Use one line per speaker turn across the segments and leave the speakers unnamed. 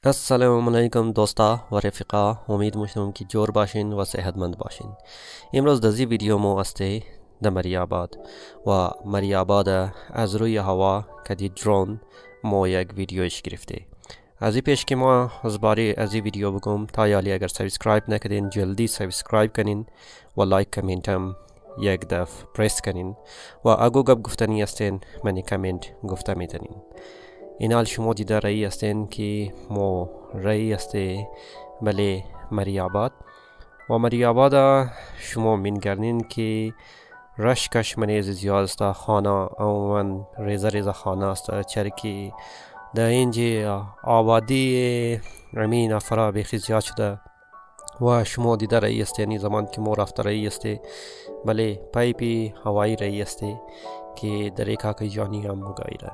السلام علیکم دوستا و رفقا، امید می‌کنم که جور باشین و صحتمند باشین. امروز در این ویدیو ما استه در مریاباد و مریاباد از روی هوا که دی درون ما یک ویدیوش گرفته. از این پیش که ما از باره از این ویدیو بگم تا یالی اگر سابسکرایب نکردین جلدی سابسکرایب کنین و لایک کامنت هم یک دفعه پرس کنین و اگه گپ گفتنی هستین منی کامنت گفته میتونین. این حال شما دیده رایی هستین که ما رایی هسته بله مریاباد و مریاباد شما مینگرنین که رشکش منیز زیاد است. خانه عموما ریزه خانه است، چرا که در اینجا آبادی امین افرا بخی زیاد شده و شما دیده رایی هستین زمان که ما رفته رایی هسته بله پایپی هوایی رایی هسته که در ایک که جانی هم مگایره.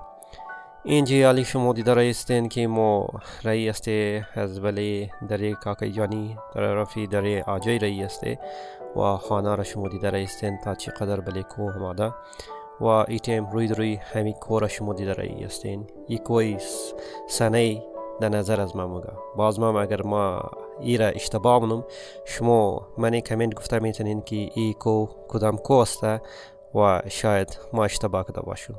اینجا علی شما دیده رایی هستین که ما رایی هسته از بله در ایک که جانی در رفی در آجای رایی هسته و خانه را شما دیده رایی هستین تا چقدر بله کوه ماده و ایتیم روی همی کوه را شما دیده رایی هستین. ای کوی سنه در نظر از من مگه باز من اگر ما ای را اشتباه منم شما منی کامنت گفته میتونین که ای کو کدام کو است و شاید ما اشتباه کرده باشم.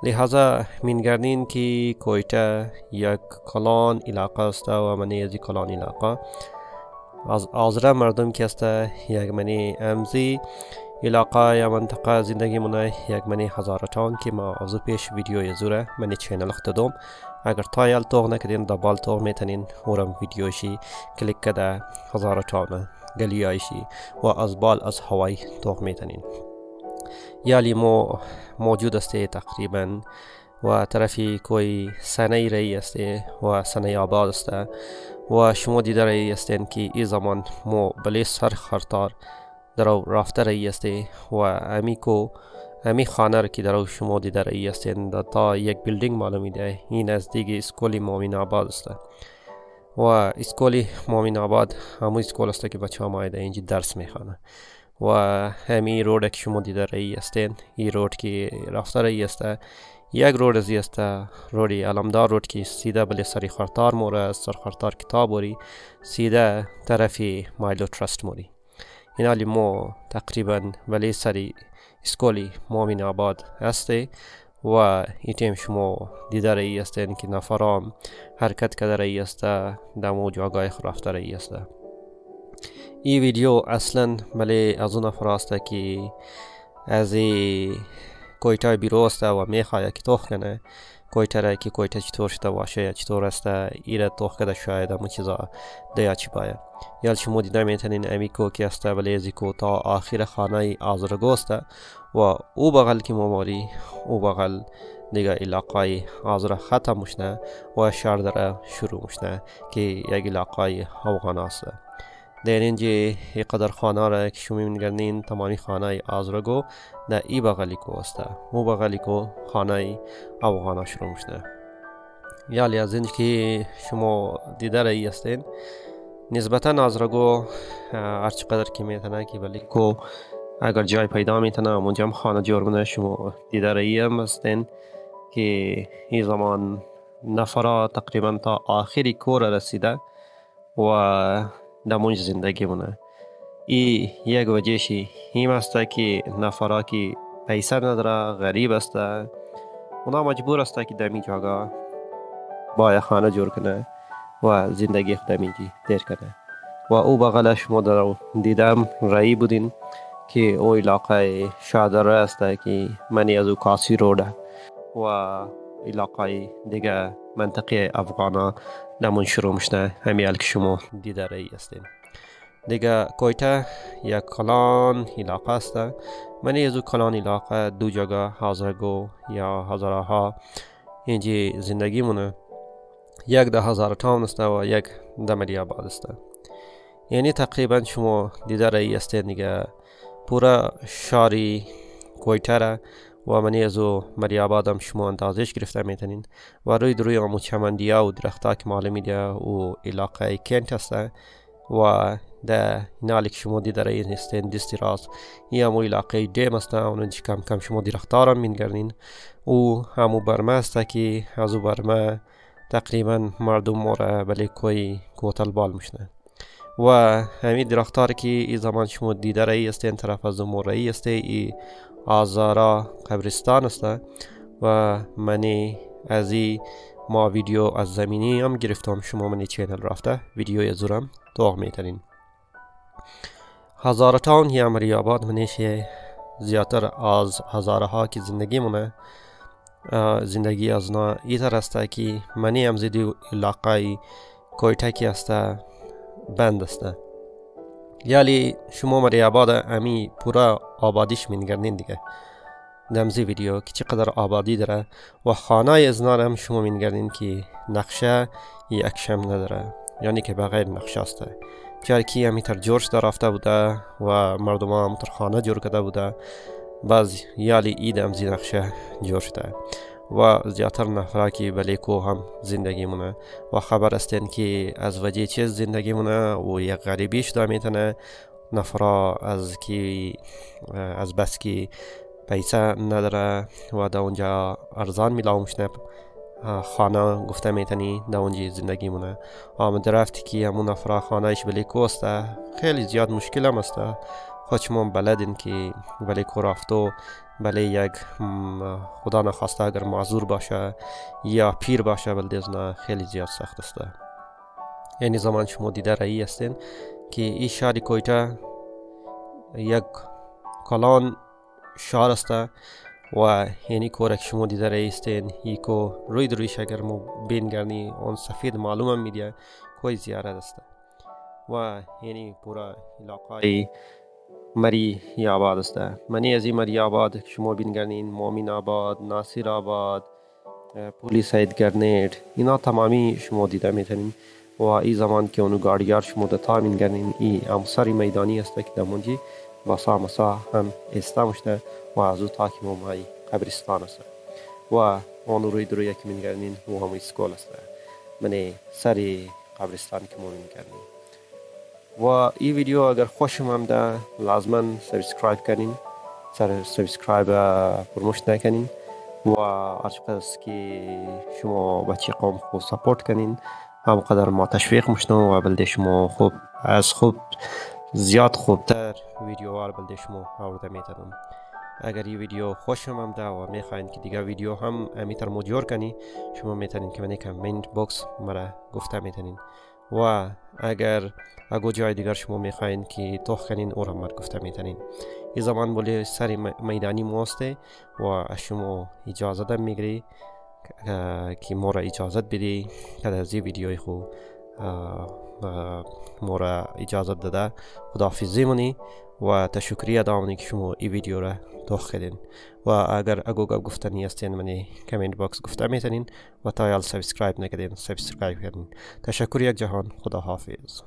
لحاظا مینگردین که کویتا یک کلان علاقه است و منی از کلان علاقه از آزره مردم که است یک منی امزی علاقه یا منطقه زندگی منه یک منی هزاره تاون که ما از پیش ویدیو یزوره منی چینل اختدام. اگر تایل توغ نکدین دبال توغ میتنین ورم ویدیوشی کلیک کده هزاره تاون گلیایشی و از بال از هوای توغ میتنین. یالی موجود است تقریبا و طرفی کوئی سنه رایی است و سنه آباد است و شما دیده رایی هستین که این زمان مو بلی سر خرطار در رفته رایی است و امی خانه را که در شما دیده رایی هستین تا یک بیلدینگ معلومی ده. این نزدیک اسکولی مومن آباد است و اسکولی مومن آباد همون اسکول است که بچه ها مایده اینجا درس میخوانه و همین رود که شما دیده رایی هستین این رود که رفته رایی است یک رود ازی است رودی علمدار رود که سیده بلی سری خرطار موره سر خرطار کتاب موری سیده طرفی مایلو ترست موری. این حالی ما تقریبا بلی سری اسکولی مومن آباد هسته و این تیم شما دیده رایی هستین که نفرام حرکت کده رایی است در مو جاگاه رفته رایی است. این ویدیو اصلا بله از اون نفر است که از کویتا بیرو است و میخواه که توخ کنه کویتا را که کویتا چطور شده باشه یا چطور است ایره توخ کده شاید همون چیزا دیا چی باید. یا شما دیده میتونین امیکو که است بله ازیکو تا آخر خانه هزارگی است و او بغل که مماری او بغل دیگه علاقه هزاره ختم مشنه و شهر داره شروع مشنه که یک علاقه افغان است. در اینجا یک قدر خانه را که شما می‌بینین تمامی خانه هزارگی در ای بغلی کو است او بغلی کو خانه افغان شروع مشنه. یالی از اینجا که شما دیده رایی هستین نسبتا هزارگی هر چقدر که میتونه که بلی کو اگر جای پیدا میتونه اونجا هم خانه جور منه. شما دیده رایی هم هستین که این زمان نفرا تقریبا تا آخری کور رسیده و در منج زندگی منه. ای یک وجهشی این است که نفرا که پیسه نداره غریب است اونا مجبور است که دمی جاگا باید خانه جور کنه و زندگی خودمی دیر کنه و او بغلش ما در دیدم رایی بودین که او علاقه شادره است که منی از او کاسی روده و علاقه دیگه منطقه افغانا نمون شروع مشنه همیال که شما دیده رایی هستین. دیگه کویتا یک کلان علاقه است. منی از او کلان علاقه دو جگه هزارگی یا هزاره ها اینجا زندگی مونه. یک در هزاره تاون است و یک در مریاباد است. یعنی تقریبا شما دیده رایی هستین دیگه پورا شاری کویتا را و منی از او مریاباد هم شما اندازش گرفته میتونین و روی همون چمندیا و درختا که معلومی ده او علاقه کنت است و در نالی که شما دیده رایی هستین دستی راست این همون علاقه دیم است. اونجا کم کم شما درختا را مینگرنین او همون برمه است که از او برمه تقریبا مردم مورا بله کوی کوتل بال میشنه و همین درختار که ای زمان شما دیده رایی است این طرف از مورایی است ای ھزارہ قبرستان است و منی از ای ما ویدیو از زمینی هم گرفتم شما منی چینل رفته ویدیو زورم توق میترین ھزارہ تاون یا مریاباد منیشه زیادتر از ھزارہ ها که زندگی مونه زندگی از نا ایتر است که منی هم زیدی علاقه کویتا کی است بند است یعنی شما مریاباد امی پورا آبادیش مینگرنین دیگه دمزی ویدیو که چقدر آبادی داره و خانه ازنار هم شما مینگرنین که نقشه یک شم نداره یعنی که بغیر نقشه است جارکی همی تر جورش در رفته بوده و مردم هم تر خانه جور کرده بوده باز یالی اید هم زی نقشه جور شده و زیادتر نفره که بلیکو هم زندگی مونه و خبر استین که از وجه چیز زندگی مونه و یک غریبیش دا میتونه نفره از بس که پیسه نداره و دا اونجا ارزان میلاو مشنه خانه گفته میتنی دا اونجا زندگی مونه آمده رفتی که همون نفره خانه ایش بلیکو است خیلی زیاد مشکل هم است خودشمون بلدین که بلیکو رفتو بله یک خدا نخواسته اگر معذور باشه یا پیر باشه بلدیزنا خیلی زیاد سخت است یعنی زمان شما دیده رایی هستین که این شهر کویتا یک کلان شهر است و یعنی کورک شما دیده رایی هستین یکو روی درویش اگر مو بینگرنی اون سفید معلوم هم میدیه کوی زیارت است و یعنی پورا علاقه مریاباد است منی از این مریاباد شما بینگرنین مومین آباد ناصر آباد پولیس ایدگرنیت اینا تمامی شما دیده میتونین و این زمان که اونو گاڑیار شما دتا بینگرنین این امساری میدانی است که دمونجی واسا مسا هم استامشته و از او تا که مای قبرستان است و اونو روی دروی که بینگرنین و هم اسکول است منی سری قبرستان که ما بینگرنین و این ویدیو اگر خوشم آمده لازما سابسکرایب کنین سابسکرایب فراموش نکنین و هرچقدر که شما بچه قوم خود سپورت کنین همقدر ما تشویق میشنم و بلده شما خوب از خوب زیاد خوبتر ویدیوها بلده شما آورده میتونم اگر این ویدیو خوشم آمده و میخواین که دیگه ویدیو هم امیتر مجور کنی شما میتونین که من کامنت باکس مرا گفته میتونین و اگر جای دیگر شما میخواین که توخ کنین او را مرا گفته میتونین این زمان بولی سری میدانی موسته و شما اجازه دم میگیری که مورا اجازت بدی که از این ویدیوی خو مورا اجازت داده خداحافظی منی و تشکریه دامنی که شما این ویدیو را توخ کردین و اگر گپ گفتنی هستین منی کامنت باکس گفته میتونین و تا یال سابسکرایب نکردین سابسکرایب کردین تشکر یک جهان خداحافظ